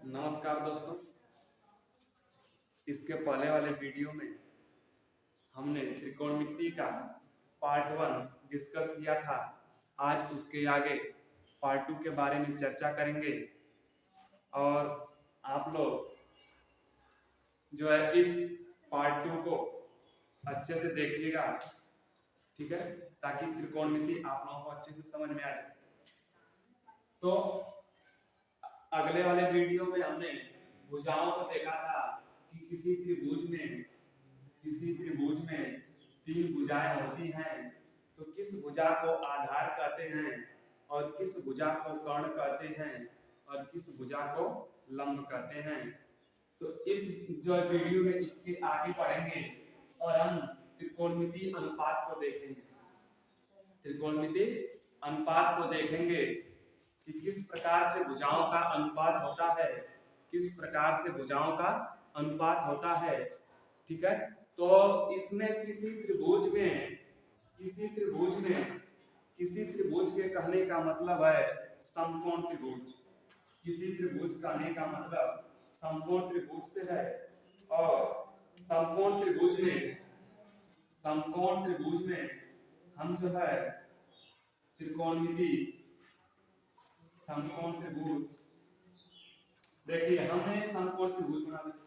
नमस्कार दोस्तों। इसके पहले वाले वीडियो में हमने त्रिकोणमिति का पार्ट 1 डिस्कस किया था। आज उसके आगे पार्ट 2 के बारे में चर्चा करेंगे और आप लोग जो है इस पार्ट 2 को अच्छे से देखिएगा, ठीक है, ताकि त्रिकोणमिति आप लोगों को अच्छे से समझ में आ जाए। तो अगले वाले वीडियो में हमने भुजाओं को देखा था कि किसी त्रिभुज में 3 भुजाएं होती हैं, तो किस भुजा को आधार कहते हैं और किस भुजा को कर्ण कहते हैं और किस भुजा को लंब कहते हैं। तो इस जो वीडियो में इसके आगे पढ़ेंगे और हम त्रिकोणमिति अनुपात को देखेंगे। त्रिकोणमिति अनुपात को देखेंगे कि किस प्रकार से भुजाओं का अनुपात होता है, किस प्रकार से भुजाओं का अनुपात होता है, ठीक है। तो इसमें किसी त्रिभुज के कहने का मतलब है समकोण त्रिभुज। किसी त्रिभुज कहने का मतलब समकोण त्रिभुज से है। और समकोण त्रिभुज में हम जो है त्रिकोणमिति समकोण त्रिभुज, देखिए हमने समकोण त्रिभुज बना लिया,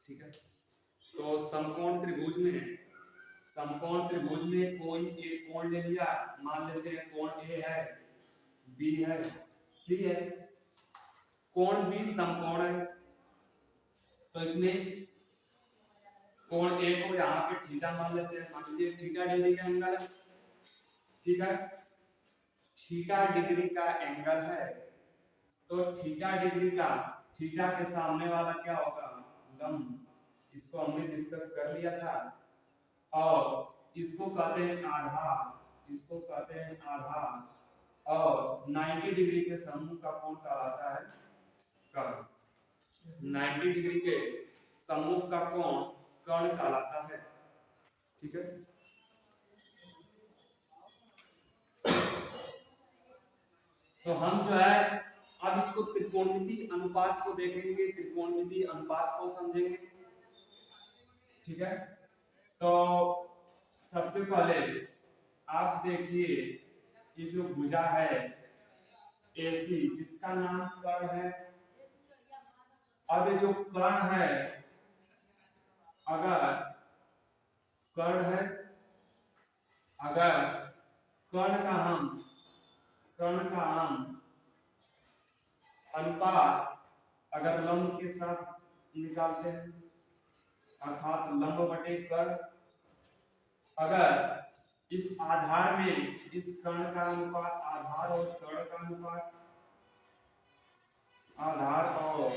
ठीक है। तो समकोण त्रिभुज में कोई एक कोण ले लिया, मान लेते हैं कोण ए है, बी है, सी है। कोण बी समकोण है, तो इसमें कोण ए को यहाँ पे थीटा मान लेते हैं। मान लीजिए थीटा डिग्री का एंगल है, ठीक है, थीटा डिग्री का एंगल है। तो थीटा डिग्री का, थीटा के सामने वाला क्या होगा, लंब। इसको हमने डिस्कस कर लिया था। और इसको कहते हैं आधार, और 90 डिग्री के समूह का कोण कहलाता है कर्ण। 90 डिग्री के समूह का कोण कर्ण कहलाता है, ठीक है। तो हम जो है अब इसको त्रिकोणमिति अनुपात को देखेंगे, त्रिकोणमिति अनुपात को समझेंगे, ठीक है। तो सबसे पहले आप देखिए ये जो भुजा है AC, जिसका नाम कर्ण है। अब ये जो कर्ण है, अगर कर्ण का हम अनुपात अगर लंब के साथ निकालते हैं, अर्थात लंब बटे कर्ण, अगर इस आधार में इस कर्ण का अनुपात, आधार और कर्ण का अनुपात, आधार और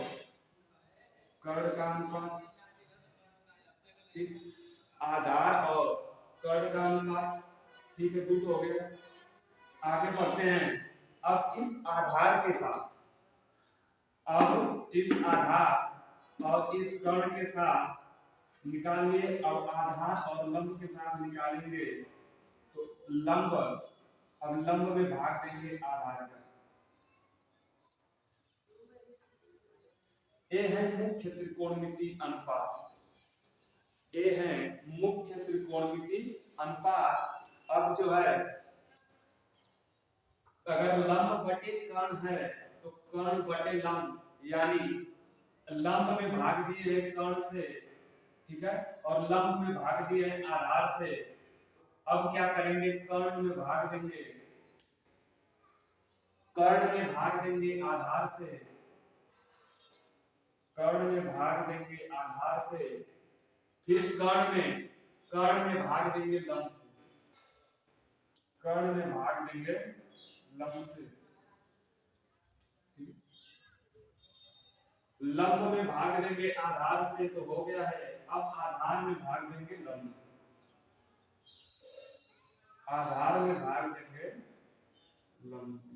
कर्ण का अनुपात, ठीक, आधार और कर्ण का अनुपात, ठीक है, 2 हो गया। आगे बढ़ते हैं। अब इस आधार और इस कर्ण के साथ निकालिए, और आधार और लंब के साथ निकालेंगे तो अब लंब में भाग देंगे आधार का। ये है मुख्य त्रिकोणमिति अनुपात। अब जो है अगर लंब बटे कर्ण है तो कर्ण बटे लंब, यानी लंब में भाग दिए हैं कर्ण से, ठीक है, और लंब में भाग दिए हैं आधार से। अब क्या करेंगे, कर्ण में भाग देंगे आधार से, कर्ण में भाग देंगे आधार से, फिर कर्ण में भाग देंगे लंब से, कर्ण में भाग देंगे लंब से, लंब में भाग देंगे आधार से, तो हो गया है। अब आधार में भाग देंगे लंब से, आधार में भाग देंगे लंब से,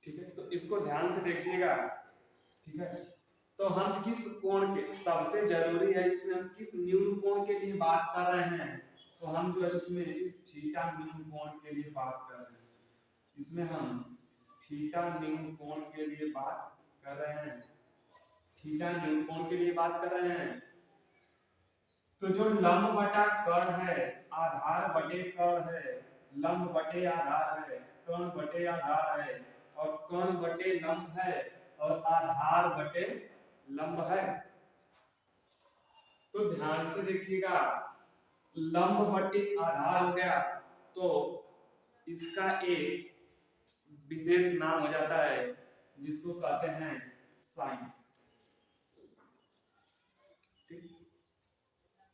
ठीक है। तो इसको ध्यान से देखिएगा, ठीक है। तो हम किस कोण के, सबसे जरूरी है इसमें हम किस न्यून कोण के लिए बात कर रहे हैं, तो हम जो है इसमें इस थीटा न्यून कोण के लिए बात कर रहे हैं। इसमें हम थीटा न्यून कोण के लिए बात कर रहे हैं, थीटा न्यून कोण के लिए बात कर रहे हैं। तो जो लंब बटा कर्ण है, आधार बटे कर्ण है, लंब बटे आधार है, कर्ण बटे आधार है, और कर्ण बटे लंब है, और आधार बटे लंब है। तो ध्यान से देखिएगा, लंब बटे आधार हो गया तो इसका एक विशेष नाम हो जाता है जिसको कहते हैं साइन।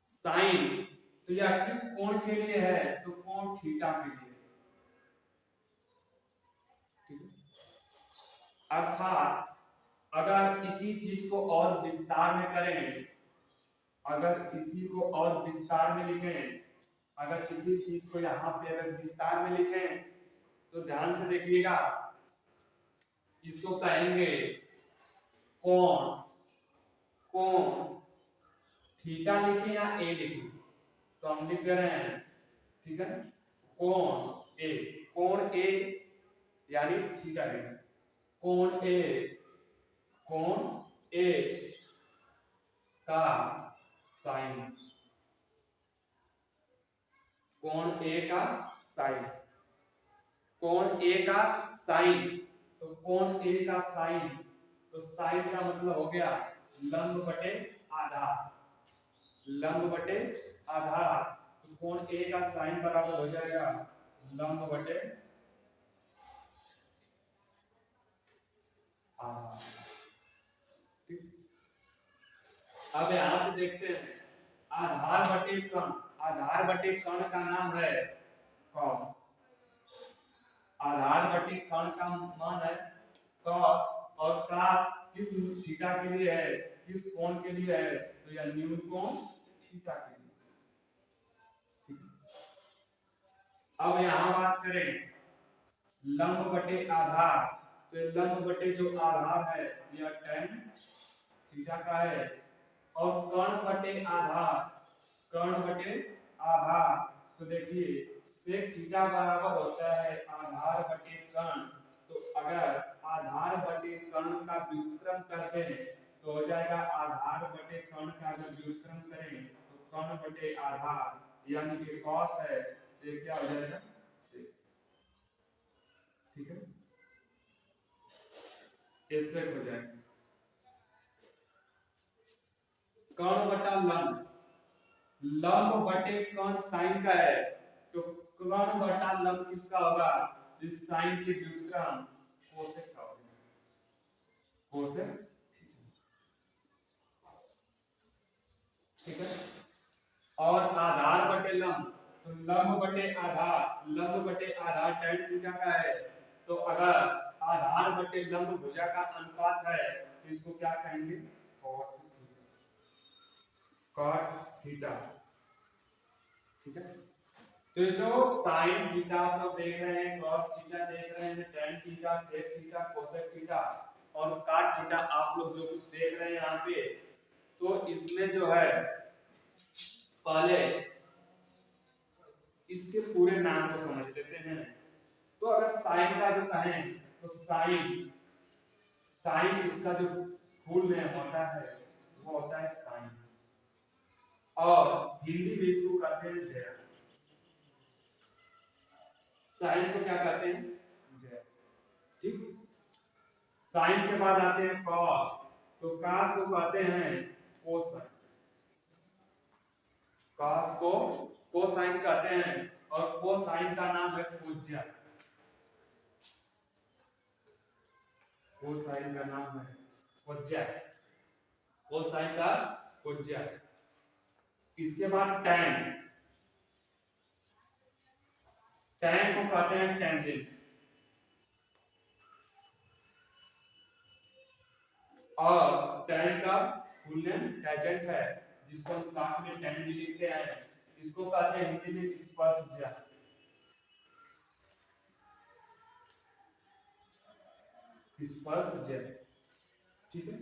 साइन तो यह किस कोण के लिए है, तो कोण थीटा के लिए। अर्थात अगर इसी चीज को और विस्तार में करें, अगर इसी को और विस्तार में लिखें, अगर इसी चीज को यहाँ पे अगर विस्तार में लिखें तो ध्यान से देखिएगा, इसको कहेंगे कोण, कोण थीटा लिखें या ए लिखें, तो हम लिख रहे हैं, ठीक है, कोण ए, कोण ए यानी थीटा लिखें, कोण ए, कोण ए का साइन, कोण ए का साइन, कोण ए का साइन। तो कोण ए का साइन, तो साइन का मतलब हो गया लंब बटे आधार, लंब बटे आधार। तो कोण ए का साइन बराबर हो जाएगा लंब बटे आधार। अब यहां पे देखते हैं आधार बटे कर्ण, आधार बटे कर्ण का नाम है कॉस, आधार बटे कर्ण का मान है कॉस, और कॉस किस थीटा के लिए है, किस कोण के लिए है, तो यह न्यून कोण थीटा के लिए। अब यहां बात करें लंब बटे आधार, तो लंब बटे जो आधार है यह tan थीटा का है, और कर्ण बटे आधार, कर्ण बटे आधार, तो देखिए sec थीटा बराबर होता है आधार बटे कर्ण। तो अगर आधार बटे कर्ण का व्युत्क्रम करते हैं तो हो जाएगा आधार बटे कर्ण का अगर व्युत्क्रम करें तो कर्ण बटे आधार यानी कि cos है, तो क्या हो जाएगा sec, ठीक है, ये sec हो जाएगा। कर्ण बटा लंब, लंब बटे कर्ण साइन का है, तो कर्ण बटा लंब किसका होगा, इस साइन के व्युत्क्रम कोसेक का होगा, कोसेक, ठीक है। और आधार बटे लंब, तो लंब बटे आधार, लंब बटे आधार tan थीटा का है, तो अगर आधार बटे लंब भुजा का अनुपात है तो इसको क्या कहेंगे, cot थीटा, ठीक है। तो जो साइन थीटा आप लोग देख रहे हैं, cos थीटा देख रहे हैं, tan theta, sec theta, cosec theta और cot थीटा आप लोग जो कुछ देख रहे हैं यहाँ पे, तो इसमें जो है पहले इसके पूरे नाम को समझ लेते हैं। तो अगर साइन का जो कहें तो साइन, साइन इसका जो फुल नेम होता है वो होता है साइन, और हिंदी में इसको कहते हैं जय, साइन को क्या कहते हैं, जय, ठीक। साइन के बाद आते हैं कॉस, तो कॉस को कहते हैं कोसाइन, कॉस को कोसाइन कहते हैं, और कोसाइन का नाम है कोज्या, कोसाइन का नाम है कोज्या, कोसाइन का कोज्या। इसके बाद tan, tan को कहते हैं टेंजेंट, और tan का फुल नेम टेंजेंट है जिसको हम साथ में tan भी लिखते हैं, इसको कहते हैं हिंदी में स्पर्शज्या, स्पर्शज्या, ठीक है।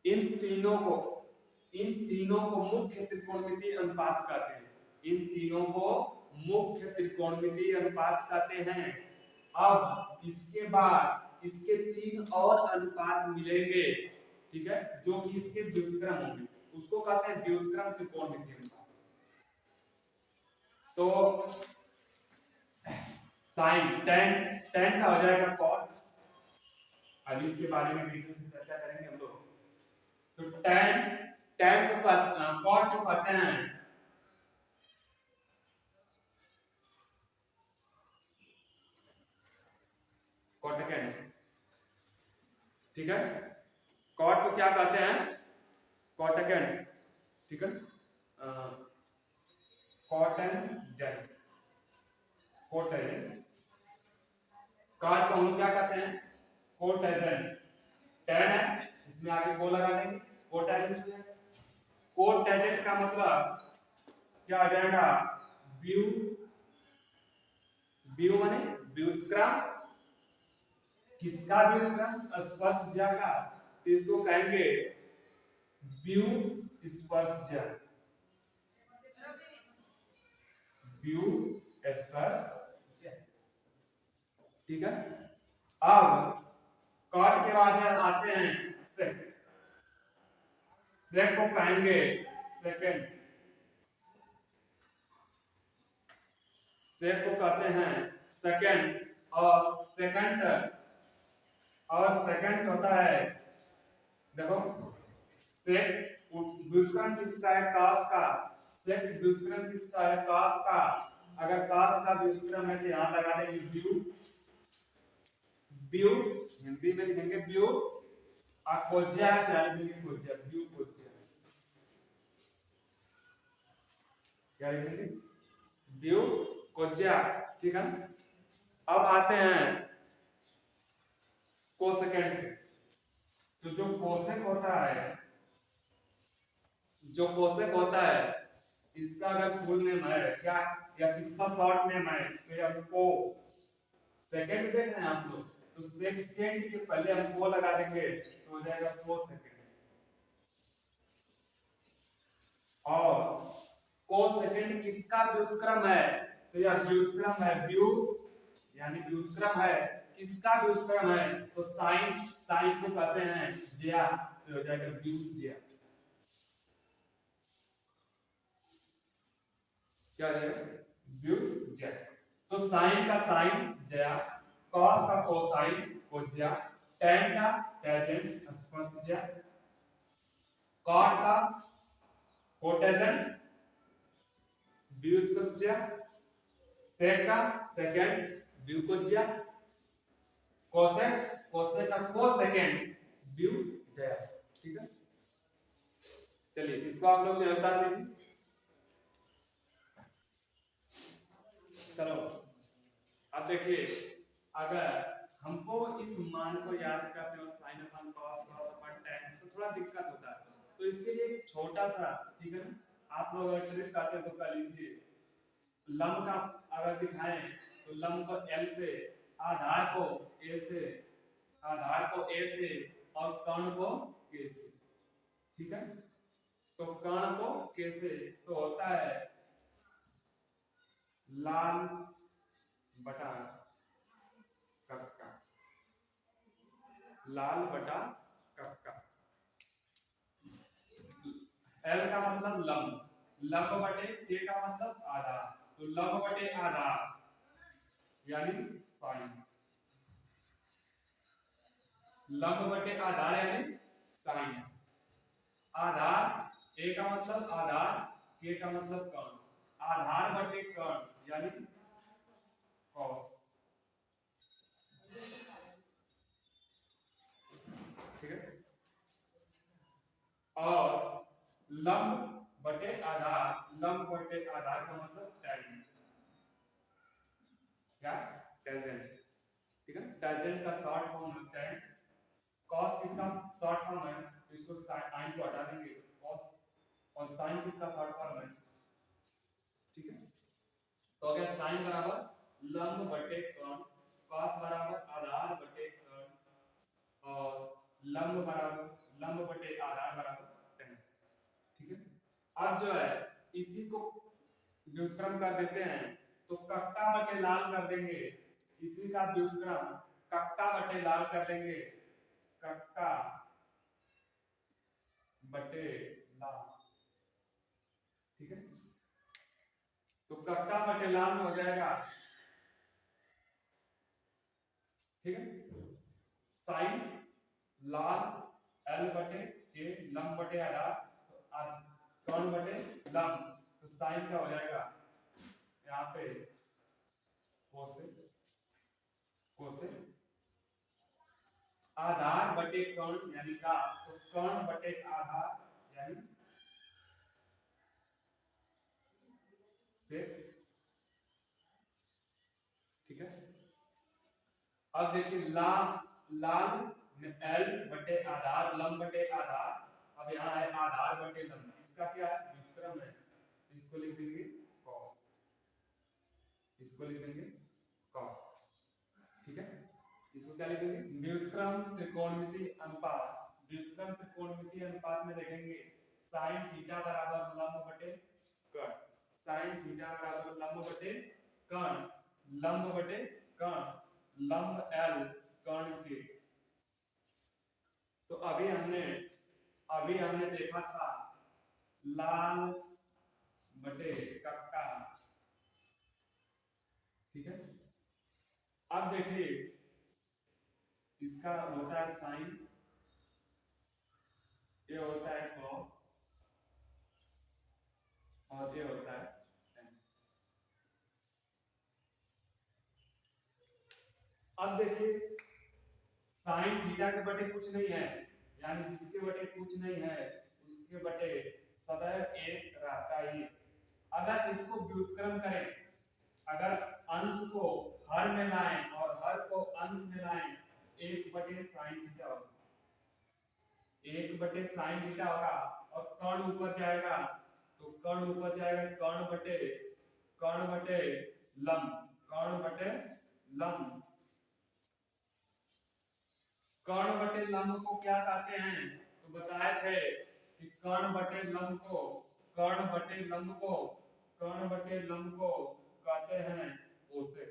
इन तीनों को मुख्य त्रिकोणमितीय अनुपात कहते हैं, इन तीनों को मुख्य त्रिकोणमितीय अनुपात कहते हैं। अब इसके बाद इसके 3 और अनुपात मिलेंगे, ठीक है, जो कि इसके व्युत्क्रम होंगे, उसको कहते हैं व्युत्क्रम त्रिकोण विधि अनुपात। तो साइन tan का हो जाएगा cot, अभी इसके बारे में डिटेल से चर्चा करेंगे हम लोग। तो tan को cot को कहते हैं कोटेकेन, ठीक है, कॉट को क्या कहते हैं, कोटेकेन, ठीक है, कॉटन जन, कोटेजन, कॉट को हम क्या कहते हैं, कोटेजन, टैन है इसमें आगे को लगा देंगे, कोटेजन, कोटेजन का मतलब क्या आ जाएगा, व्यू, व्यू माने व्युत्क्रम, किसका व्युत्क्रम, स्पर्शज्या का, तो इसको कहेंगे व्यू स्पर्शज्या, व्यू स्पर्शज्या, ठीक है। अब कॉट के बाद आते हैं सेक, सेक को कहेंगे सेकंड, सेक को कहते हैं सेकंड, और सेकंड होता है, देखो सेक व्युत्क्रम किसका है, कास का, सेक व्युत्क्रम किसका है, कास का, अगर कास का व्युत्क्रम है तो यहां लगा देंगे व्यू, व्यू हिंदी में लिखेंगे व्यू, और कोज्या क्या लिखेंगे, कोज्या, व्यू कोज्या, क्या लिखेंगे, व्यू कोज्या, ठीक है। अब आते हैं कोसेकेंड, तो जो कोसेक होता है, जो कोसेक होता है, इसका अगर फुल नेम है क्या, या किसका शॉर्ट नेम है, तो ये हमको सेकंड देख रहे हैं आप लोग, तो सेकंड के पहले हम को लगा देंगे तो हो जाएगा कोसेकेंड, और कोसेकेंड किसका व्युत्क्रम है, तो यह व्युत्क्रम है, व्यू यानी व्युत्क्रम है, किसका व्युत्क्रम है, तो साइन, साइन को कहते हैं ज्या, तो हो जाएगा व्यू ज्या, क्या हो जाएगा, व्यू ज्या। तो साइन का साइन ज्या, कॉस का कोसाइन कोज्या, टैन का टैंजेंट स्पर्शज्या, कॉट का कोटेजन व्यू स्पर्शज्या, सेक का सेकंड व्यू कोज्या, कोसेक कोसेक का कोसेकेंड व्यू ज्या, ठीक है। चलिए इसको आप लोग उतार लीजिए, चलो अब देखिए, अगर हमको इस मान को याद करते हो साइन अपन कॉस कॉस अपन टैन, तो थोड़ा दिक्कत होता है, तो इसके लिए एक छोटा सा, ठीक है ना, आप लोग अगर ट्रिक करते तो कर लीजिए, लंब का अगर दिखाएं तो लंब को एल से, आधार को ए से, आधार को ए से, और कर्ण को के से, ठीक है। तो कर्ण को के से तो होता है लाल बटा कक्का, लाल बटा कक्का, एल का मतलब लंब, लंब बटे के का मतलब आधार, तो लंब बटे आधार यानी साइन, लंब बटे आधार यानी साइन, आधार ए का मतलब आधार, के का मतलब कर्ण, आधार बटे कर्ण यानी कॉस, ठीक है। और लंब बटे आधार, लंब बटे आधार का मतलब टैन, क्या टैंजेंट, ठीक है, टैंजेंट का शॉर्ट फॉर्म है टैन, कॉस किसका शॉर्ट फॉर्म है, तो इसको साइन को हटा देंगे कॉस, और साइन किसका शॉर्ट फॉर्म है, ठीक है। तो अगर साइन बराबर लंब बटे कर्ण, कॉस बराबर आधार बटे कर्ण, और लंब बराबर लंब बटे आधार बराबर टैन, ठीक है। अब जो है इसी को व्युत्क्रम कर देते हैं, तो कक्का बटे लाल कर देंगे, इसी का व्युत्क्रम कक्का बटे लाल कर देंगे, कक्का बटे लाल, ठीक है। तो कक्का बटे लाल में हो जाएगा, ठीक है, साइन लाल एल बटे के लंब बटे आधार कर्ण बटे लंब, तो साइन का हो जाएगा यहाँ पे कोसेक, कोसेक आधार बटे कर्ण यानी कास, तो कर्ण बटे आधार यानी सेक, ठीक है। अब देखिए लाल में एल बटे आधार लंब बटे आधार, अब यहाँ है आधार बटे लंब, इसका क्या है व्युत्क्रम है, इसको लिख देंगे कॉस, इसको लिख देंगे कॉस, ठीक है। इसको क्या लिखेंगे व्युत्क्रम त्रिकोणमिति अनुपात, व्युत्क्रम त्रिकोणमिति अनुपात में देखेंगे sin थीटा बराबर लंब बटे कर्ण, sin थीटा बराबर लंब बटे कर्ण, लंब बटे कर्ण, लंब L कर्ण के। तो अभी हमने देखा था लाल बटे कक्का, ठीक है। अब देखिए इसका होता है साइन, ये होता है कॉस और ये होता है tan। अब देखिए साइन थीटा के बटे कुछ नहीं है, यानी जिसके बटे कुछ नहीं है उसके बटे सदैव एक रहता ही। अगर इसको व्युत्क्रम करें, अगर अंश को हर में लाएं और हर को अंश में लाएं, एक बटे साइन थीटा होगा, एक बटे साइन थीटा होगा, और कर्ण ऊपर जाएगा तो कर्ण ऊपर जाएगा कर्ण बटे लंब, कर्ण बटे लंब, कर्ण बटे लंब को क्या कहते हैं, तो बताए थे कि कर्ण बटे लंब को कहते हैं कोसेक,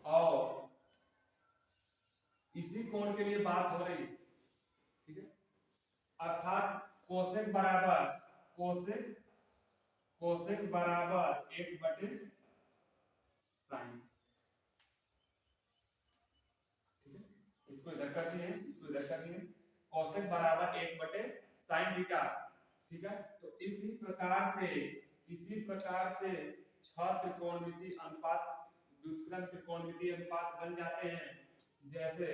और इसी कोण के लिए बात हो रही, ठीक है। अर्थात कोसेक बराबर एक बटे साइन, ठीक है। इसको इधर कर दिए, इसको इधर कर दिए, कोसेक बराबर एक बटे साइन थीटा, ठीक है। तो इसी प्रकार से छह त्रिकोणमिति अनुपात, व्युत्क्रम त्रिकोणमिति अनुपात बन जाते हैं। जैसे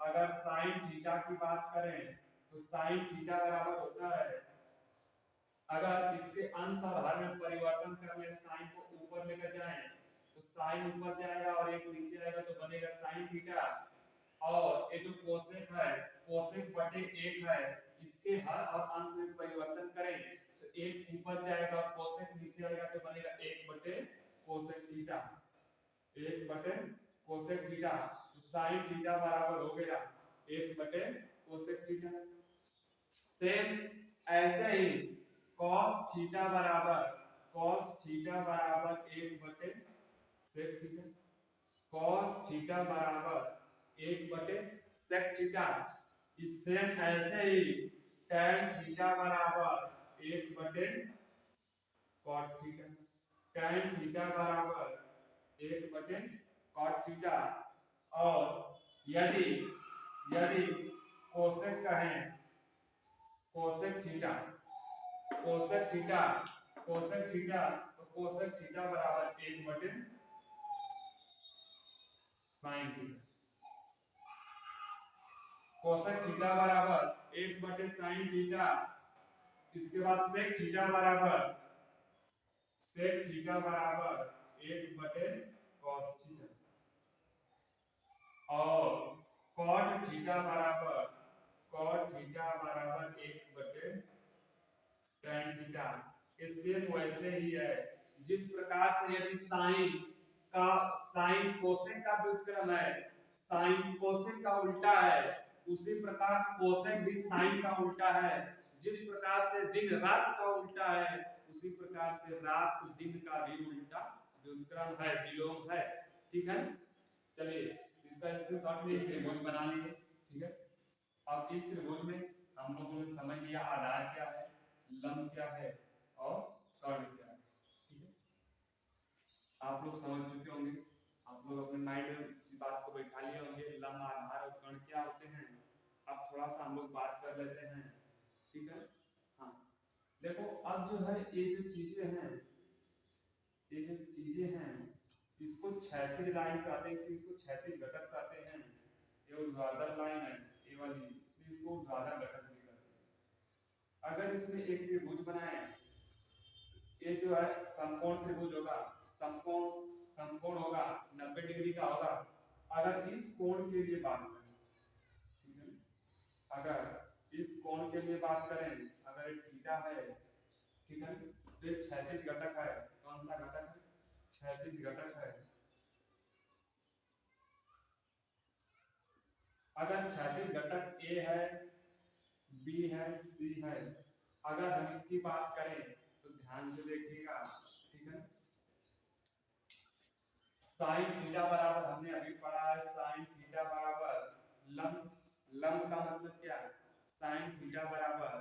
अगर साइन थीटा की बात करें तो साइन थीटा बराबर होता है, अगर इसके अंश और हर में परिवर्तन करने साइन को ऊपर लेकर जाएं तो साइन ऊपर जाएगा और एक नीचे आएगा तो बनेगा साइन थीटा, और ये जो कोसेक है कोसेक बटे एक है, इसके हर और अंश में परिवर्तन करें तो एक ऊपर जाएगा और कोसेक नीचे आएगा तो बनेगा एक बटे कोसेक थीटा, एक बटे कोसेक थीटा, तो साइन थीटा बराबर हो गया एक बटे कोसेक थीटा। सेम ऐसे ही कॉस थीटा बराबर एक बटे सेक थीटा, कॉस थीटा बराबर एक बटे सेक थीटा। सेम ऐसे ही tan थीटा बराबर एक बटे कॉट थीटा, tan थीटा बराबर एक बटे कॉट थीटा, और यदि कोसेक कहें कोसेक थीटा तो कोसेक थीटा बराबर एक बटे साइन थीटा, कोसेक थीटा बराबर एक बटे साइन थीटा। इसके बाद सेक थीटा बराबर एक बटे कॉस थीटा, और कॉट थीटा बराबर एक बटे tan थीटा। सेम वैसे ही है, जिस प्रकार से यदि साइन कोसेक का व्युत्क्रम है, साइन कोसेक का उल्टा है, उसी प्रकार कोसेक भी साइन का उल्टा है। जिस प्रकार से दिन रात का उल्टा है, उसी प्रकार से रात दिन का भी उल्टा व्युत्क्रम है, विलोम है, ठीक है। चलिए इसका स्क्रीनशॉट ले त्रिभुज बना लिए, ठीक है। अब इस त्रिभुज में हम लोगों ने समझ लिया आधार क्या है, लंब क्या है और कर्ण क्या है, ठीक है। आप लोग समझ चुके होंगे, आप लोग अपने माइंड में इस बात को बैठा लिए होंगे, लंब आधार और कर्ण क्या होते हैं। अब थोड़ा सा हम लोग बात कर लेते हैं, ठीक है। हाँ देखो, अब जो है ये जो चीजें हैं, ये जो चीजें हैं इसको क्षैतिज लाइन कहते हैं, इसको क्षैतिज घटक कहते हैं। ये ऊर्ध्वाधर लाइन है ये वाली, इसको ऊर्ध्वाधर घटक भी कहते हैं। अगर इसमें एक त्रिभुज बनाए, ये जो है समकोण त्रिभुज होगा, समकोण होगा 90 डिग्री का होगा। अगर इस कोण के लिए बात करें, ठीक है, अगर इस कोण के लिए बात करें, अगर थीटा है, ठीक है, तो ये क्षैतिज घटक है। कौन सा घटक है? क्षैतिज घटक है। अगर क्षैतिज घटक ए है, बी है, सी है, अगर हम इसकी बात करें तो ध्यान से देखिएगा, ठीक है। साइन थीटा बराबर, हमने अभी पढ़ा है साइन थीटा बराबर लंब, लंब का मतलब क्या है? साइन थीटा बराबर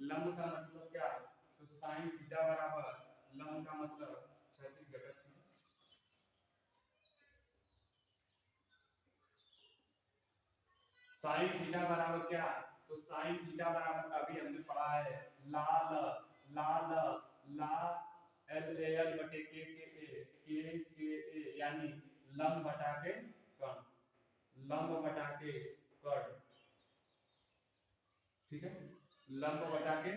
लंब का मतलब क्या है? तो साइन थीटा बराबर लंब का मतलब क्षैतिज घटक। साइन थीटा बराबर क्या? तो साइन थीटा बराबर अभी हमने पढ़ा है लाल लाल ला एल ए एल बटे के ए यानी लंब बटा के कर्ण, लंब बटा के कर्ण, ठीक है, लंब बटा के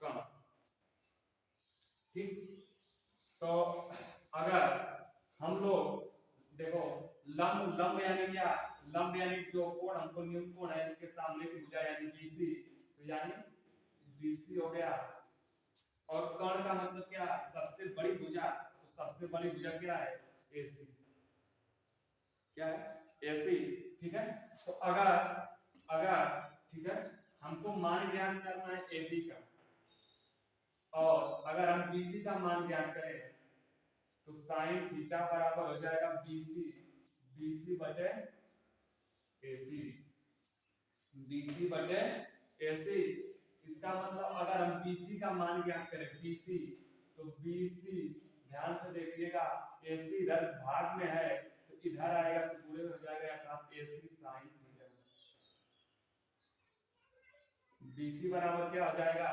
कर्ण, ठीक। तो अगर हम लोग देखो लंब, लंब यानी क्या? लंब यानी जो कोण हमको न्यून कोण है इसके सामने की भुजा यानी BC, तो यानी BC हो गया। और कर्ण का मतलब क्या? सबसे बड़ी भुजा, तो सबसे बड़ी भुजा क्या है? AC, क्या है? AC, ठीक है। तो अगर अगर ठीक है, हमको मान ज्ञात करना है AB का, और अगर हम BC का मान ज्ञात करें तो साइन थीटा बराबर हो जाएगा BC बटे AC, BC बटे AC। इसका मतलब अगर हम BC का मान ज्ञात करें BC, तो BC ध्यान से देखिएगा, AC इधर भाग में है तो इधर आएगा तो पूरे हो जाएगा अर्थात AC साइन थीटा। BC बराबर क्या हो जाएगा?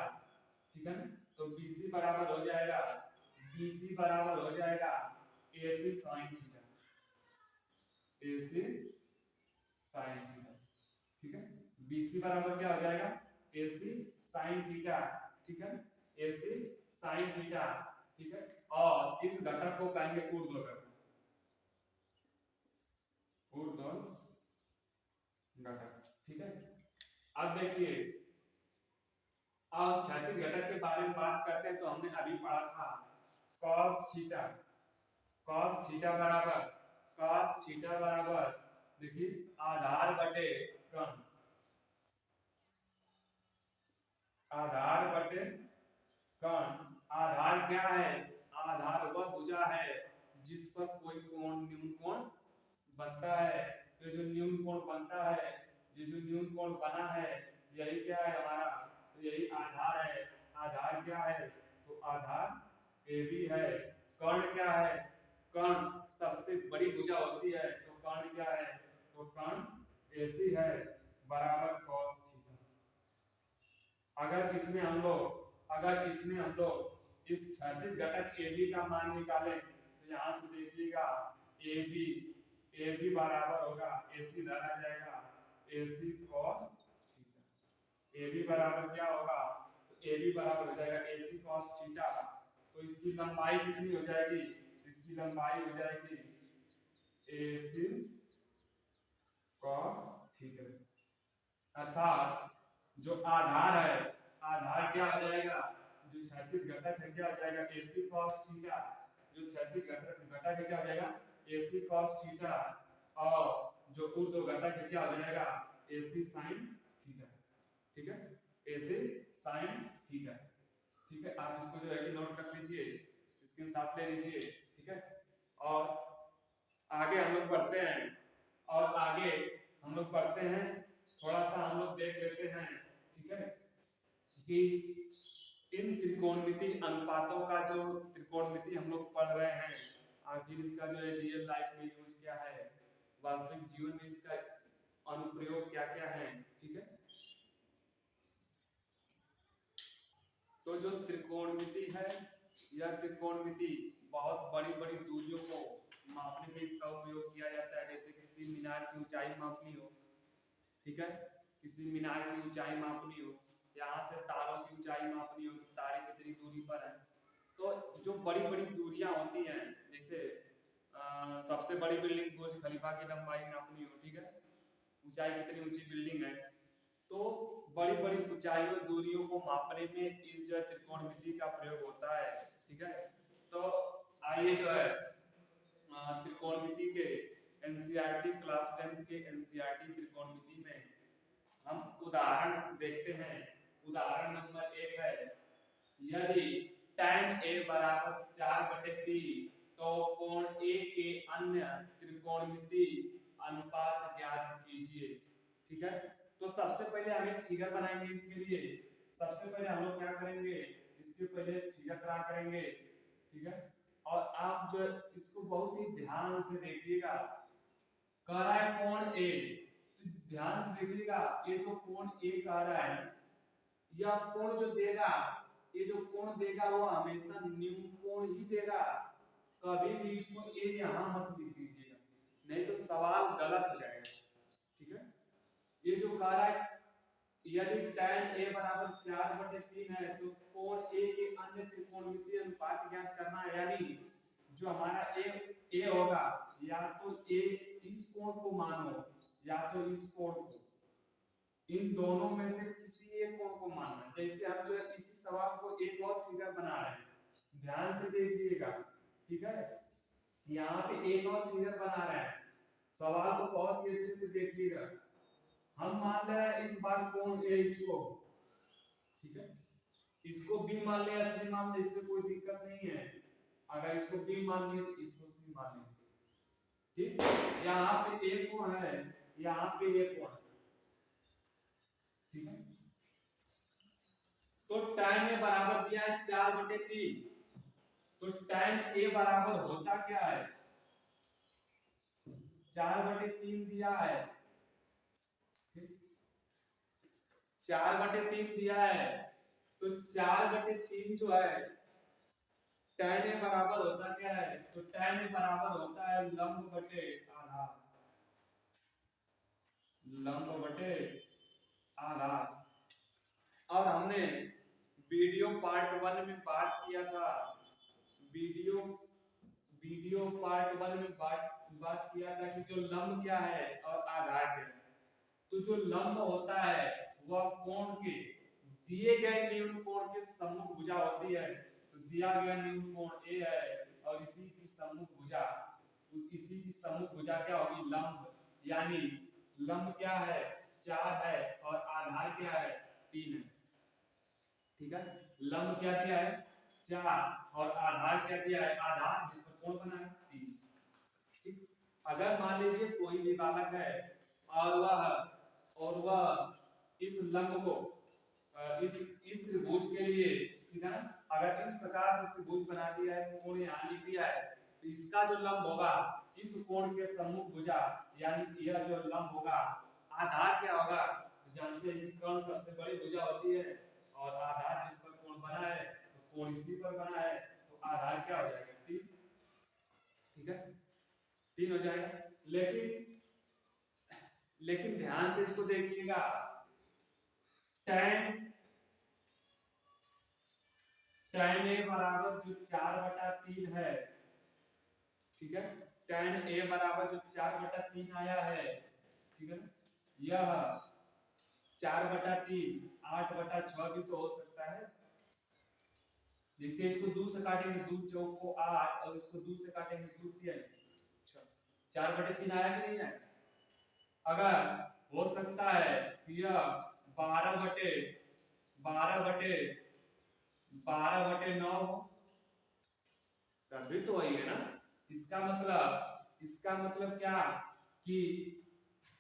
ठीक है, तो BC बराबर हो जाएगा, BC बराबर हो जाएगा AC sine theta, AC sine theta, ठीक है। BC बराबर क्या हो जाएगा? AC साइन थीटा, ठीक है, AC साइन थीटा, ठीक है। और इस घटक को कहेंगे ऊर्ध्व घटक, ऊर्ध्व घटक, ठीक है। अब देखिए, अब क्षैतिज घटक के बारे में बात करते हैं तो हमने अभी पढ़ा था cos थीटा, cos थीटा बराबर, cos थीटा बराबर देखिए आधार बटे कर्ण, आधार बटे कर्ण। आधार क्या है? आधार वह भुजा है जिस पर कोई कोण न्यून कोण बनता है। तो जो न्यून कोण बनता है, ये जो न्यून कोण बना है, यही क्या है हमारा? तो यही आधार है। आधार क्या है? तो आधार AB है। कर्ण क्या है? कर्ण सबसे बड़ी भुजा होती है, तो कर्ण क्या है? तो कर्ण AC है बराबर cos थीटा। अगर इसमें हम लोग इस क्षैतिज घटक AB का मान निकालें तो यहाँ से देखिएगा AB बराबर होगा AC इधर आ जाएगा AC cos थीटा। AB बराबर क्या होगा? तो AB बराबर हो जाएगा AC cos थीटा। तो इसकी लंबाई कितनी हो जाएगी? इसकी लंबाई हो जाएगी AC cos थीटा। अर्थात जो आधार है, आधार क्या हो जाएगा? जो क्षैतिज घटक है क्या हो जाएगा? AC cos theta. जो क्षैतिज घटक है क्या हो जाएगा? AC cos theta. और जो ऊर्ध्व घटक है क्या हो जाएगा? AC sin थीटा, ठीक है, AC sin थीटा, ठीक है। आप इसको जो है कि नोट कर लीजिए, स्क्रीनशॉट ले लीजिए, ठीक है। और आगे हम लोग बढ़ते हैं, और आगे हम लोग बढ़ते हैं, थोड़ा सा हम लोग देख लेते हैं, ठीक है, कि इन त्रिकोणमिति अनुपातों का जो त्रिकोणमिति हम लोग पढ़ रहे हैं, आखिर इसका जो है रियल लाइफ में यूज क्या है, वास्तविक जीवन में इसका अनुप्रयोग क्या क्या है, ठीक है। तो जो त्रिकोणमिति है, यह त्रिकोणमिति बहुत बड़ी बड़ी दूरियों को मापने में इसका उपयोग किया जाता है। जैसे किसी मीनार की ऊंचाई मापनी हो, ठीक है, किसी मीनार की ऊंचाई मापनी हो, यहाँ से तारों की ऊंचाई मापनी हो कि तारे कितनी दूरी पर है। तो जो बड़ी बड़ी दूरियां होती हैं, जैसे सबसे बड़ी बिल्डिंग बुर्ज खलीफा की लंबाई नापनी हो, ठीक है, ऊंचाई कितनी ऊंची बिल्डिंग है, तो बड़ी बड़ी ऊंचाइयों दूरियों को मापने में इस जो त्रिकोणमिति का प्रयोग होता है, ठीक है। तो आइए जो है त्रिकोणमिति के एनसीईआरटी क्लास 10 के एनसीईआरटी त्रिकोणमिति में हम उदाहरण देखते हैं। उदाहरण नंबर 1 है, यदि tan a बराबर 4/3 तो कोण a के अन्य त्रिकोणमिति अनुपात ज्ञात कीजिए, ठीक है। तो सबसे पहले हम एक फिगर बनाएंगे इसके लिए। सबसे पहले हम लोग क्या करेंगे, इसके पहले फिगर ड्रा करेंगे, ठीक है। और आप जो इसको बहुत ही ध्यान से देखिएगा, कह रहा है कोण A, तो ध्यान से देखिएगा, ये जो कोण A कह रहा है, यह कोण जो देगा, ये जो कोण देगा वो हमेशा न्यून कोण ही देगा। कभी भी इसको A यहाँ मत लिख दीजिएगा, नहीं तो सवाल गलत हो जाएगा, ठीक है। ये जो कह रहा है यदि tan a बराबर 4/3 है तो कोण a के अन्य त्रिकोणमितीय अनुपात ज्ञात करना है। यानी जो हमारा a होगा, या तो a इस कोण को मानो या तो इस कोण को, इन दोनों में से किसी एक कोण को मानना। जैसे हम जो है इसी सवाल को एक और फिगर बना रहे हैं, ध्यान से देखिएगा, ठीक है। यहाँ पे एक और फिगर बना रहे हैं, सवाल को बहुत ही अच्छे से देखिएगा। हम मान रहे हैं इस बार कोण ए इसको, ठीक है, इसको बी मान लिया, सी मान लिया, इससे कोई दिक्कत नहीं है। अगर इसको बी मान लिया तो इसको सी मान लिया, ठीक। यहाँ पे ए कोण है, यहाँ पे ए कोण है, ठीक है। तो tan ए बराबर दिया है 4/3, तो tan ए बराबर होता क्या है, 4/3 दिया है, 4/3 दिया है, तो 4/3 जो है tan ए बराबर होता क्या है, तो tan ए बराबर होता है लंब बटे आधार, लंब बटे आधार। और हमने वीडियो पार्ट 1 में बात किया था, वीडियो पार्ट 1 में बात किया था कि जो लंब क्या है और आधार क्या है। तो जो लंब होता है वह कोण के दिए गए न्यून कोण के सम्मुख भुजा होती है। तो दिया गया न्यून कोण A है और इसी की सम्मुख भुजा, इसी की सम्मुख भुजा क्या होगी, लंब। यानी लंब क्या है, 4 है और आधार क्या है, 3 है, ठीक है। लंब क्या दिया है, 4 और आधार क्या दिया है, आधार जिस पर कोण बना है 3, ठीक। अगर मान लीजिए कोई भी बालक है और वह इस लंब को इस त्रिभुज के लिए, ठीक है ना, अगर इस प्रकार से त्रिभुज बना दिया है, कोण यहाँ लिख दिया है, तो इसका जो लंब होगा इस कोण के सम्मुख भुजा, यानी यह जो लंब होगा, आधार क्या होगा, जानते हैं कि कर्ण सबसे बड़ी भुजा होती है और आधार जिस पर कोण बना है, तो कोण इसी पर बना है, तो आधार क्या हो जाएगा, 3, ठीक है, 3 हो जाएगा। लेकिन ध्यान से इसको देखिएगा, tan ए बराबर जो 4/3 है, ठीक है, tan ए बराबर जो 4/3 आया है, ठीक है, यह 4/3 8/6 भी तो हो सकता है। जैसे इसको 2 से काटेंगे, 2 चौक को 8 और इसको 2 से काटेंगे 2 3, 4/3 आया कि नहीं है। अगर हो सकता है कि यह 12/9 हो, तब भी तो वही है ना, इसका मतलब क्या कि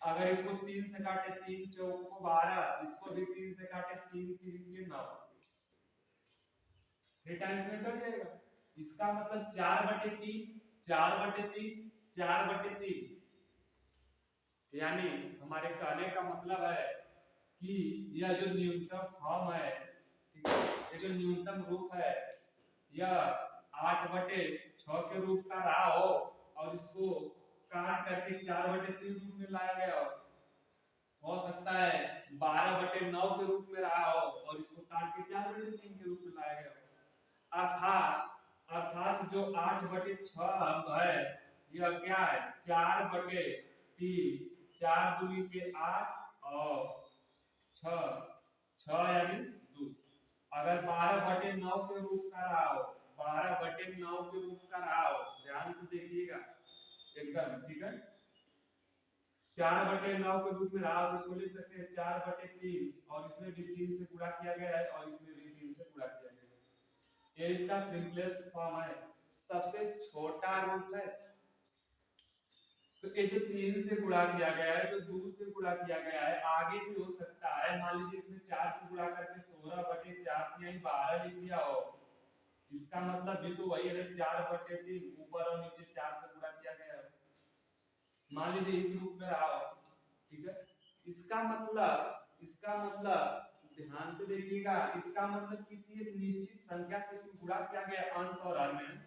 अगर इसको 3 से काटे 3 चौक को 12, इसको भी 3 से काटे 3 3 के 9, 3 टाइम्स में कट जाएगा। इसका मतलब 4/3 4/3 4/3, यानी हमारे कहने का मतलब है कि यह जो न्यूनतम फॉर्म है, ठीक है, ये जो न्यूनतम रूप है यह 8/6 के रूप का रहा हो और इसको काट करके 4/3 रूप में लाया गया हो सकता है 12/9 के रूप में रहा हो और इसको काट के 4/3 के रूप में लाया गया हो। अर्थात जो 8/6 अंक है यह क्या है 4/3, 4 दूनी के 8 और 6 यानी 2। अगर 12/9 के रूप का रहा हो, 12/9 के रूप का रहा हो, ध्यान से देखिएगा एकदम, ठीक है, 4/9 के रूप में रहा हो तो इसको लिख सकते हैं 4/3 और इसमें भी 3 से गुणा किया गया है और इसमें भी 3 से गुणा किया गया है। ये इसका सिंपलेस्ट फॉर्म है, सबसे छोटा रूप है। तो ये जो 3 से गुणा किया गया है, जो 2 से गुणा किया गया है, आगे भी हो सकता है, मान लीजिए इसमें 4 से गुणा करके 16/4 यानी 12 लिख दिया हो, इसका मतलब भी तो वही है 4/3, ऊपर और नीचे 4 से गुणा किया गया है, मान लीजिए इस रूप में रहा हो, ठीक है। इसका मतलब ध्यान से देखिएगा, इसका मतलब किसी एक निश्चित संख्या से इसमें गुणा किया गया अंश और हर में,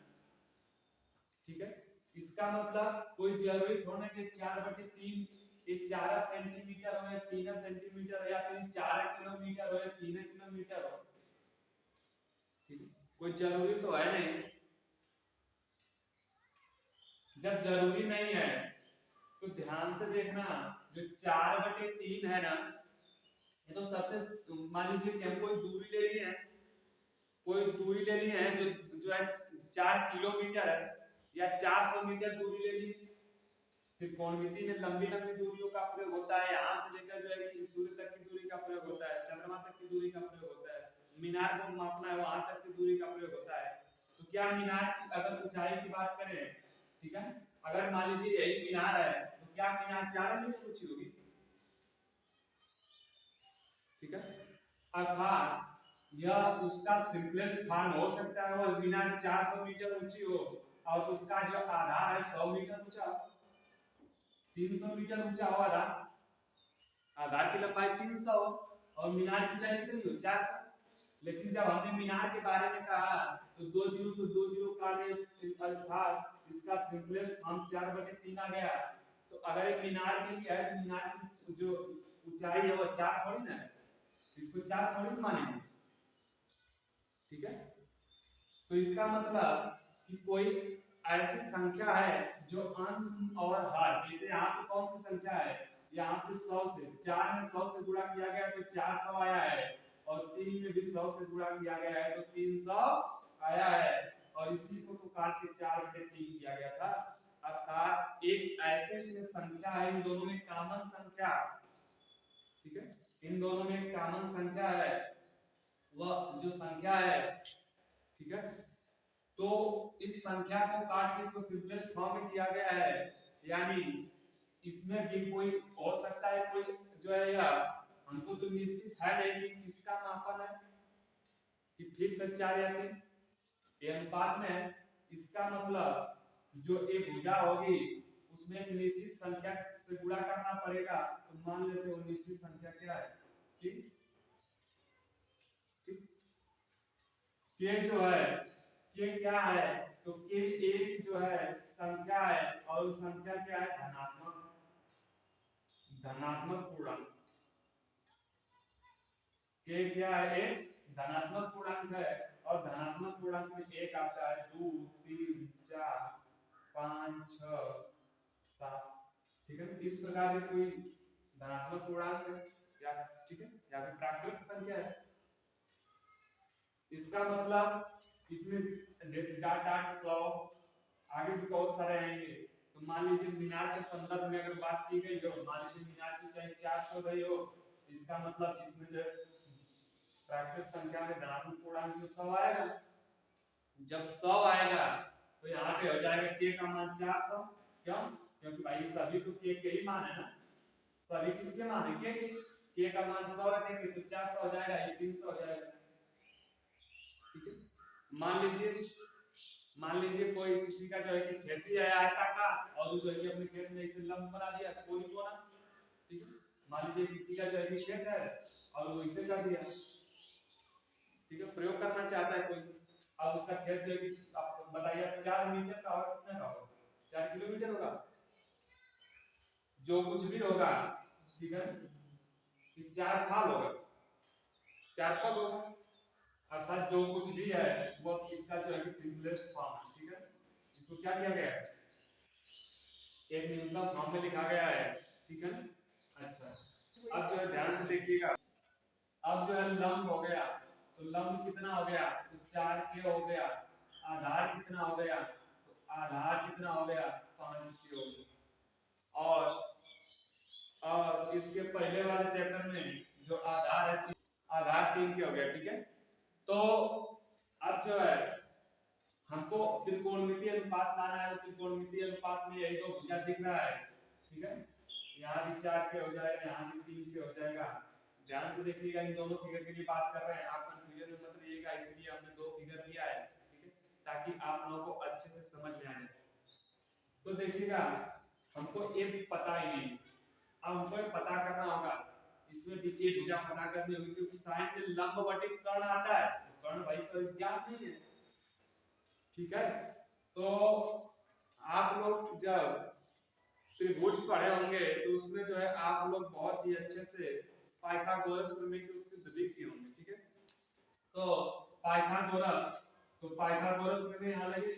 ठीक है। इसका मतलब कोई जरूरी थोड़ा कि 4/3 एक 4 सेंटीमीटर हो या 3 सेंटीमीटर या फिर 4 किलोमीटर हो या 3 किलोमीटर हो, ठीक है, कोई जरूरी तो है नहीं। जब जरूरी नहीं है तो ध्यान से देखना, जो 4/3 है ना, ये तो सबसे, मान लीजिए कि हम कोई दूरी ले लिए है, जो है 4 किलोमीटर है या 400 मीटर दूरी ले ली। त्रिकोणमिति में लंबी लंबी दूरियों का प्रयोग होता है, यहाँ से लेकर जो है कि सूर्य तक की दूरी का प्रयोग होता है, चंद्रमा तक की दूरी का प्रयोग होता है, मीनार को मापना है वहां तक की दूरी का प्रयोग होता है। तो क्या मीनार की अगर ऊंचाई की बात करें, ठीक है, अगर मान लीजिए यही मीनार है तो क्या मीनार 4 मीटर ऊंची होगी, ठीक है। अर्थात यह उसका सिंपलेस्ट फॉर्म हो सकता है, वो मीनार 400 मीटर ऊंची हो और उसका जो आधार है 100 मीटर ऊंचा, 300 मीटर ऊंचा हो आधार की लंबाई 300 और मीनार की ऊंचाई कितनी हो 400। लेकिन जब हमने मीनार के बारे में कहा तो 2 जीरो से 2 जीरो का अर्थात इसका सिंपलेस्ट फॉर्म 4/3 आ गया। तो अगर एक मीनार के लिए है तो मीनार की जो ऊंचाई है वो 4 थोड़ी ना है, इसको 4 थोड़ी मानेंगे, ठीक है। तो इसका मतलब कि कोई ऐसी संख्या है जो अंश और हर, जैसे यहाँ पे कौन सी संख्या है, यहाँ पे 100 से 4 में 100 से गुणा किया गया तो 400 आया है और 3 में भी 100 से गुणा किया गया है तो 300 आया है और इसी को तो काट के 4/3 किया गया था। अर्थात एक ऐसी संख्या है, इन दोनों में कॉमन संख्या, ठीक है, इन दोनों में कॉमन संख्या है, वह जो संख्या है, ठीक है, तो इस संख्या को काट के इसको सिंपलेस्ट फॉर्म में किया गया है, यानी इसमें भी कोई हो सकता है, कोई जो है या हमको तो निश्चित है नहीं कि किसका मापन है कि फिक्स है 4 या 3, ये अनुपात में है। इसका मतलब जो एक भुजा होगी उसमें एक निश्चित संख्या से गुणा करना पड़ेगा, तो मान लेते हो निश्चित संख्या क्या है कि के जो है के क्या है, तो के एक जो है संख्या है और उस संख्या क्या है धनात्मक पूर्णांक। के क्या है एक धनात्मक पूर्णांक है और धनात्मक पूर्णांक में एक आता है 2 3 4 5 6 7, ठीक है। इस प्रकार के कोई धनात्मक पूर्णांक है या, ठीक है, या फिर प्राकृतिक संख्या है। इसका मतलब इसमें डाटा 100 आगे भी बहुत सारे आएंगे। तो मान लीजिए मीनार के संदर्भ में अगर बात की गई हो, मान लीजिए मीनार की ऊंचाई 400 गई हो, इसका मतलब इसमें जो प्राकृतिक संख्या में धनात्मक पूर्णांक में 100 आएगा। जब 100 आएगा तो यहाँ पे हो जाएगा k का मान 400। क्यों? क्योंकि भाई सभी तो k के ही मान है ना, सभी किसके मान है k के। k का मान 100 रखेंगे तो 400 हो जाएगा, ये 300 हो जाएगा। ठीक है, मान लीजिए कोई किसी का जो है कि खेती है आटा का, और जो है कि अपने खेत में इसे लंब बना दिया कोनी कोना। ठीक है, मान लीजिए किसी का जो है कि खेत है और वो इसे कर दिया। ठीक है, प्रयोग करना चाहता है कोई, अब उसका खेत जो है कि आप बताइए 4 मीटर का और कितना का होगा, 4 किलोमीटर होगा, जो कुछ भी होगा। ठीक है, कि 4 फाल होगा, 4 पग होगा, अर्थात जो कुछ भी है वो इसका जो है कि सिंपलेस्ट फॉर्म है। ठीक है, इसको क्या किया गया है, एक न्यूनतम फॉर्म में लिखा गया है। ठीक है, अच्छा अब जो है ध्यान से देखिएगा, अब जो है लंब हो गया, तो लंब कितना हो गया, तो 4 के हो गया। आधार कितना हो गया, तो आधार कितना हो गया, 5 के हो गया। और इसके पहले वाले चैप्टर में जो आधार है, आधार 3 के हो गया। ठीक है, तो अब जो है हमको त्रिकोणमितीय अनुपात लाना है, तो त्रिकोणमितीय अनुपात में यही दो भुजा दिख रहा है। ठीक है, यहाँ भी 4 के हो जाएगा, यहाँ भी 3 के हो जाएगा। ध्यान से देखिएगा, इन दोनों फिगर की बात कर रहे हैं, आप कंफ्यूजन में मत रहिएगा, इसलिए हमने दो फिगर लिया है। ठीक है, ताकि आप लोगों को अच्छे से समझ में आ जाए। तो देखिएगा, हमको ये पता ही नहीं, अब हमको पता करना होगा, इसमें भी ये भुजा पता करनी होगी, क्योंकि साइन में लंब बटे कर्ण आता है, तो कर्ण भाई को ज्ञात नहीं है। ठीक है, तो आप लोग जब त्रिभुज पढ़े होंगे तो उसमें जो है आप लोग बहुत ही अच्छे से पाइथागोरस प्रमेय की सिद्ध भी किए होंगे। ठीक है, तो पाइथागोरस प्रमेय यहाँ लगे,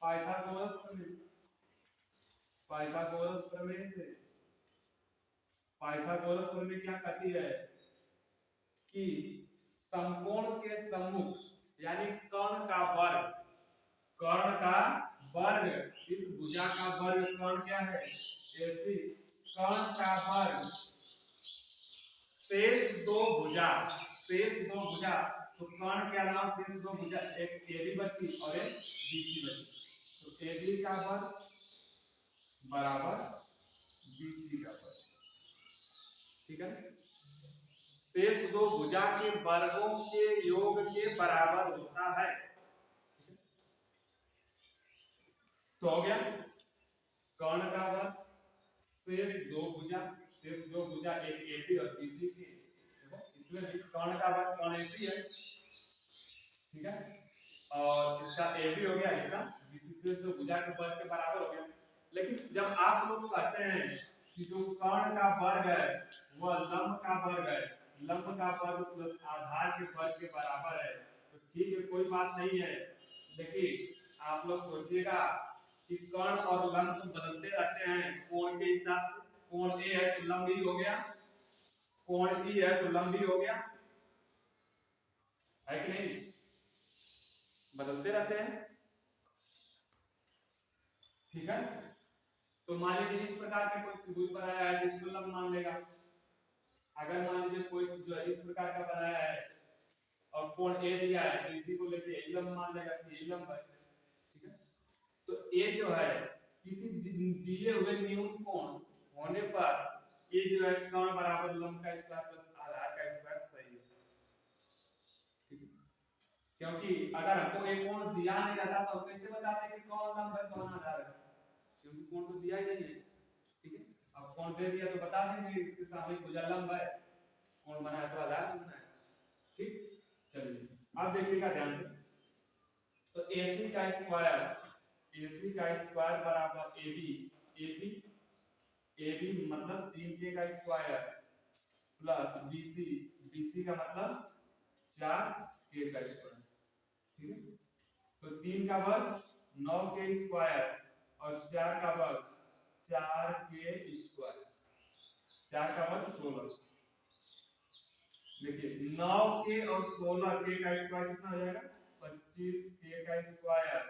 पाइथागोरस प्रमेय, पाइथागोरस प्रमेय से पाइथागोरस प्रमेय क्या कहती है कि समकोण के सम्मुख यानी कर्ण का वर्ग, कर्ण का वर्ग, इस भुजा का वर्ग कर्ण क्या है, ऐसी कर्ण का वर्ग शेष दो भुजा, शेष दो भुजा, तो कर्ण के अलावा शेष दो भुजा, एक एबी बची और एक बीसी बची, तो एबी का वर्ग बराबर बीसी का वर्ग। ठीक है, शेष दो भुजा के वर्गों के योग के बराबर होता है। तो हो गया कर्ण का वर्ग शेष दो भुजा एक एबी और बीसी की, देखो इसमें भी कर्ण का वर्ग कर्ण एसी है। ठीक है, और इसका एबी हो गया, इसका बीसी से दो भुजा के वर्ग के बराबर हो गया। लेकिन जब आप लोग कहते हैं कि जो कर्ण का वर्ग है वह लंब का वर्ग है, लंब का वर्ग प्लस आधार के वर्ग के बराबर है, तो ठीक है कोई बात नहीं है। देखिए आप लोग सोचिएगा कि कर्ण और लंब तो बदलते रहते हैं कोण के हिसाब से, कोण ए है तो लंब ही हो गया, कोण ई है तो लंब ही हो गया, है कि नहीं, बदलते रहते हैं। ठीक है, तो मान लीजिए इस प्रकार के कोई त्रिभुज बनाया है तो इसको लंब मान लेगा। अगर मान लीजिए कोई जो है इस प्रकार का बनाया है और कोण ए दिया है तो इसी को लेके ए लंब मान लेगा कि ए लंब है। ठीक है, तो ए जो है किसी दिए हुए न्यून कोण होने पर ये जो है कर्ण बराबर लंब का स्क्वायर प्लस आधार का स्क्वायर सही है। ठीक है, क्योंकि अगर हमको एक कोण दिया नहीं रहता तो कैसे बताते कि कौन लंब है कौन आधार है, क्योंकि कोण तो दिया ही नहीं है। ठीक है, अब कोण दे दिया तो बता देंगे इसके सामने भुजा लंब है, कोण बना है तो आधार भी बना है। ठीक, चलिए अब देखिएगा ध्यान से, तो AC का स्क्वायर बराबर AB मतलब 3K का स्क्वायर प्लस BC का मतलब 4K का स्क्वायर। ठीक है, तो 3 का वर्ग 9K स्क्वायर और 4 का वर्ग 4K स्क्वायर, 4 का वर्ग 16। देखिए 9K और 16K का स्क्वायर कितना हो जाएगा, 25K का स्क्वायर,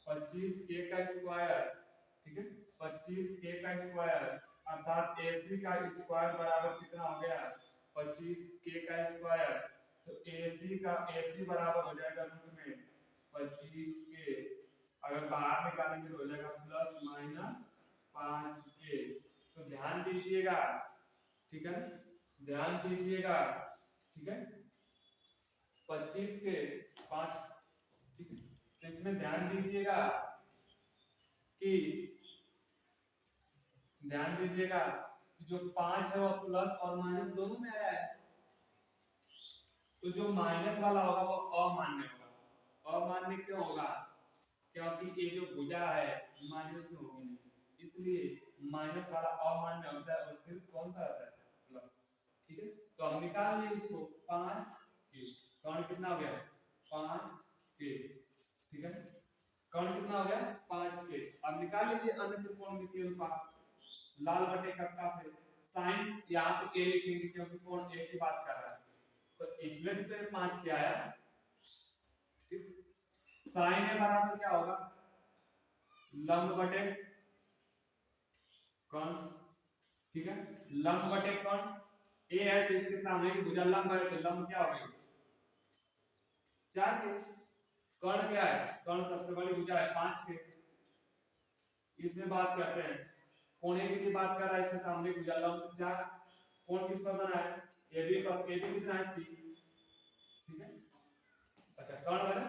25K का स्क्वायर। ठीक है, 25K का स्क्वायर अर्थात AC का स्क्वायर बराबर कितना हो गया, 25K का स्क्वायर, तो AC बराबर हो जाएगा रूट में 25K अगर बाहर निकालेंगे तो हो जाएगा प्लस माइनस 5k। तो ध्यान दीजिएगा, ठीक है, ध्यान दीजिएगा, ठीक है, 25 के 5, ठीक है। तो इसमें ध्यान दीजिएगा कि जो 5 है वो प्लस और माइनस दोनों में आया है, तो जो माइनस वाला होगा वो अमान्य होगा। अमान्य क्यों होगा? क्योंकि ये जो भुजा है माइनस में होगी नहीं, इसलिए माइनस वाला अमान्य होता है और सिर्फ कौन सा रहता है? प्लस। ठीक है, तो हम निकाल लें इसको 5 के। कौन कितना हो गया? 5 के। ठीक है, कौन कितना हो गया? 5 के। अब निकाल लीजिए अन्य त्रिकोणमितीय अनुपात लाल बटे कक्का से। साइन यहाँ पे a लिखेंगे क्योंकि कोण a की बात कर रहा है, तो इसमें भी तो 5 के आया। साइन ए बराबर क्या होगा? लंब बटे कौन? ठीक है, लंब बटे कौन? ए है तो इसके सामने की भुजा लंब है, तो लंब क्या हो गई? 4 के। कर्ण क्या है? कर्ण सबसे बड़ी भुजा है 5 के। इसमें बात करते हैं कोण ए की बात कर रहा है, इसके सामने भुजा लंब 4। कोण किस पर बना है? ए बी पर। ए बी कितना है? 3। ठीक है, अच्छा कर्ण है,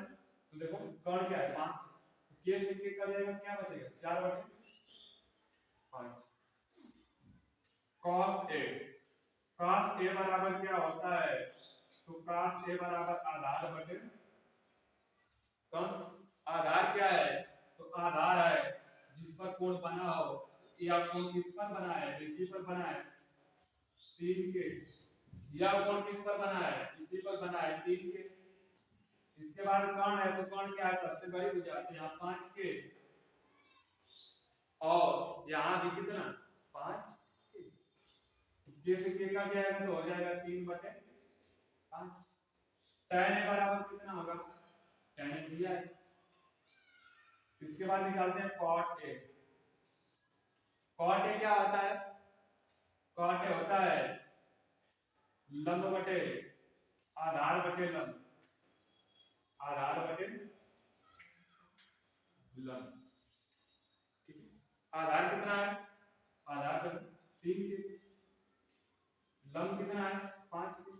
तो देखो कर्ण क्या है? 5। के से के कर जाएगा, क्या बचेगा? 4 बटे 5। cos a, cos a बराबर क्या होता है? तो cos a बराबर आधार बटे कौन? आधार क्या है? तो आधार है जिस पर कोण बना हो, या कोण किस पर बना है? इसी पर बना है 3 के। या कोण किस पर बना है? इसी पर बना है 3 के। इसके बाद कर्ण है, तो कर्ण क्या है? सबसे बड़ी भुजा है, यहाँ 5 के, और यहाँ भी कितना? 5 के से के का जाएगा तो हो जाएगा 3 बटे 5। tan a बराबर कितना होगा? tan a दिया है। इसके बाद निकालते हैं cot a। cot a क्या होता है? cot a होता है लंब बटे आधार बटे लंब, आधार बटे लंब। ठीक है, आधार कितना है? आधार बटे 3 के, लंब कितना है? 5 के।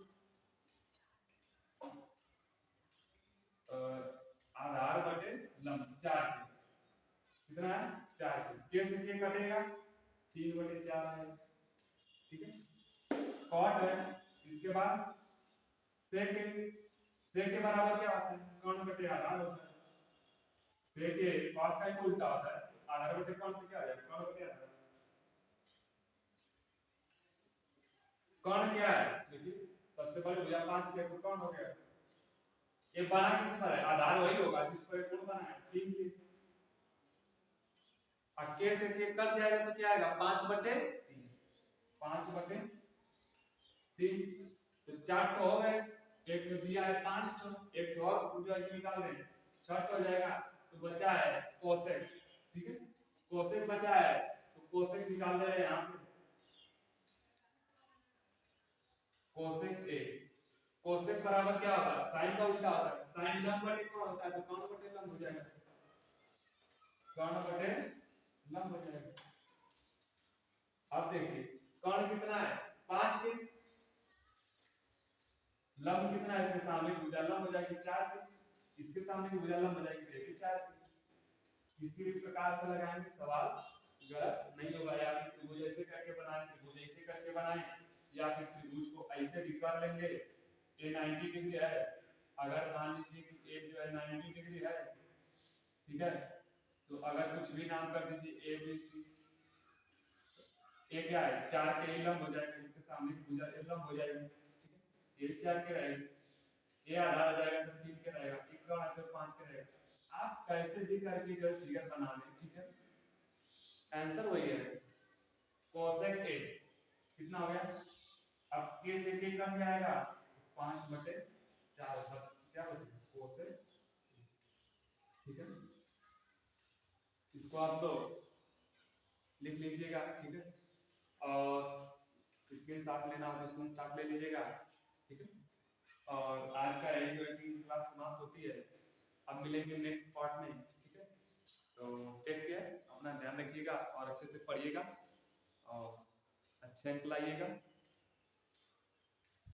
आधार बटे लंब 4 के, कितना है? 4 के से के कटेगा 3 बटे 4 है। ठीक है, कॉट है। इसके बाद सेक के बराबर क्या होता है? कर्ण बटे आधार होता है। सेक के कॉस का ही उल्टा होता है, आधार बटे कर्ण से क्या आ जाएगा? कर्ण बटे आधार। कर्ण क्या है? देखिए सबसे पहले भुजा 5 के, तो कर्ण हो गया। ये बना किस पर है? आधार वही होगा जिस पर कोण बना है 3 के। और के से के कट जाएगा तो क्या आएगा? 5 बटे 3। 5 बटे 3, तो 4 तो हो गए। एक तो दिया है 5 तो, एक तो और जो है निकाल दें 6 हो जाएगा। तो बचा है कोसेक। ठीक है, कोसेक बचा है, तो कोसेक निकाल दे रहे हैं यहाँ पे। कोसेक ए, कोसेक बराबर क्या होता है? साइन का उल्टा होता है। साइन लंब बटे कौन होता है? तो कौन बटे लंब हो जाएगा? कौन बटे लंब हो जाएगा। अब देखिए कौन कितना है? 5 के। लंब कितना है? इसके सामने भुजा लंब हो जाएगी 4 के, इसके सामने भुजा लंब हो जाएगी देखिए 4 के। किसी भी प्रकार से लगाएंगे सवाल गलत नहीं होगा। या फिर त्रिभुज ऐसे करके बनाएं, त्रिभुज ऐसे करके बनाएं, या फिर त्रिभुज को ऐसे भी कर लेंगे। ए 90 डिग्री है, अगर मान लीजिए कि ए जो है 90 डिग्री है, ठीक है, तो अगर कुछ भी नाम कर दीजिए ए बी सी। ए क्या है? 4 के ही लंब हो जाएगा, इसके सामने की भुजा ए लंब हो जाएगी। ठीक है, ए 4 के रहेगी, ए आधा हो जाएगा तो 3 के रहेगा, एक का तो 5 के रहेगा। आप कैसे भी करके जो फिगर बना लें। ठीक है, आंसर वही है कोसेक ए। कितना हो गया? अब के से के कम क्या आएगा? 5 बटे 4 क्या बचेगा? कोसेक। ठीक है, इसको आप लोग लिख लीजिएगा। ठीक है, और स्क्रीनशॉट लेना हो तो स्क्रीनशॉट ले लीजिएगा। ठीक है, और आज का जो है कि क्लास समाप्त होती है। अब मिलेंगे नेक्स्ट पार्ट में। ठीक है। तो टेक केयर, अपना ध्यान रखिएगा और अच्छे से पढ़िएगा और अच्छे अंक लाइएगा।